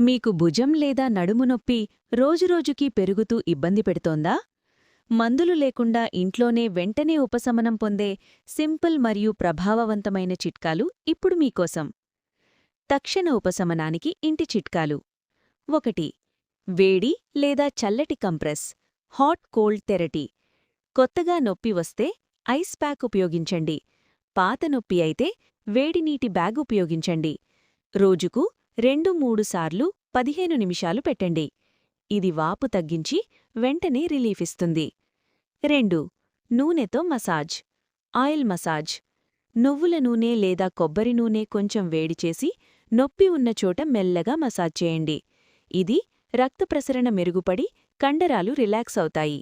మీకు భుజం లేదా నడుము నొప్పి రోజురోజుకీ పెరుగుతూ ఇబ్బంది పెడుతోందా? మందులు లేకుండా ఇంట్లోనే వెంటనే ఉపశమనం పొందే సింపుల్ మరియు ప్రభావవంతమైన చిట్కాలు ఇప్పుడు మీకోసం. తక్షణ ఉపశమనానికి ఇంటి చిట్కాలు. 1. వేడి లేదా చల్లటి కంప్రెస్ హాట్ కోల్డ్ థెరపీ. కొత్తగా నొప్పి వస్తే ఐస్ ప్యాక్ ఉపయోగించండి. పాత నొప్పి అయితే వేడినీటి బ్యాగ్ ఉపయోగించండి. రోజుకు 2-3 సార్లు 15 నిమిషాలు పెట్టండి. ఇది వాపు తగ్గించి వెంటనే రిలీఫిస్తుంది. 2. నూనెతో మసాజ్ ఆయిల్ మసాజ్. నువ్వుల నూనె లేదా కొబ్బరి నూనె కొంచెం వేడిచేసి నొప్పి ఉన్న చోట మెల్లగా మసాజ్ చేయండి. ఇది రక్త ప్రసరణ మెరుగుపడి కండరాలు రిలాక్స్ అవుతాయి.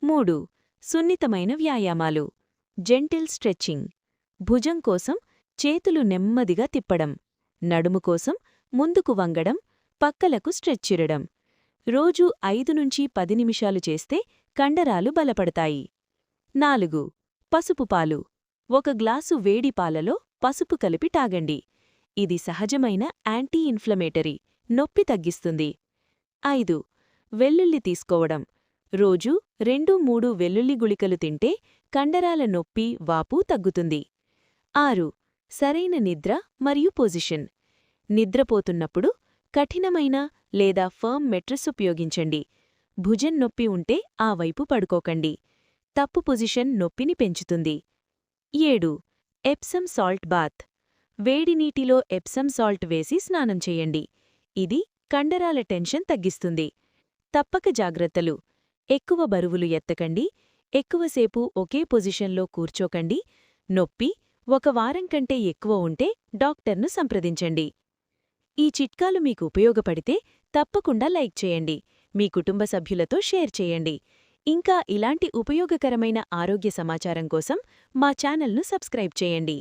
3. సున్నితమైన వ్యాయామాలు జెంటిల్ స్ట్రెచ్చింగ్. భుజం కోసం చేతులు నెమ్మదిగా తిప్పడం, నడుము కోసం ముందుకు వంగడం, పక్కలకు స్ట్రెచ్చిరడం. రోజూ 5-10 నిమిషాలు చేస్తే కండరాలు బలపడతాయి. 4. పసుపు పాలు. 1 గ్లాసు వేడి పాలలో పసుపు కలిపి తాగండి. ఇది సహజమైన యాంటీ ఇన్ఫ్లమేటరీ, నొప్పి తగ్గిస్తుంది. 5. వెల్లుల్లి తీసుకోవడం. రోజూ 2-3 వెల్లుల్లి గుళికలు తింటే కండరాల నొప్పి, వాపు తగ్గుతుంది. 6. సరైన నిద్ర మరియు పొజిషన్. నిద్రపోతున్నప్పుడు కఠినమైన లేదా ఫర్మ్ మెట్రెస్ ఉపయోగించండి. భుజం నొప్పి ఉంటే ఆ వైపు పడుకోకండి. తప్పు పొజిషన్ నొప్పిని పెంచుతుంది. 7. Epsom salt bath. వేడి నీటిలో ఎప్సమ్ సాల్ట్ వేసి స్నానం చేయండి. ఇది కండరాల టెన్షన్ తగ్గిస్తుంది. తప్పక జాగ్రత్తలు: ఎక్కువ బరువులు ఎత్తకండి, ఎక్కువసేపు ఒకే పొజిషన్లో కూర్చోకండి. నొప్పి 1 వారం కంటే ఎక్కువ ఉంటే డాక్టర్ను సంప్రదించండి. ఈ చిట్కాలు మీకు ఉపయోగపడితే తప్పకుండా లైక్ చేయండి, మీ కుటుంబ సభ్యులతో షేర్ చేయండి. ఇంకా ఇలాంటి ఉపయోగకరమైన ఆరోగ్య సమాచారం కోసం మా ఛానల్ను సబ్స్క్రైబ్ చేయండి.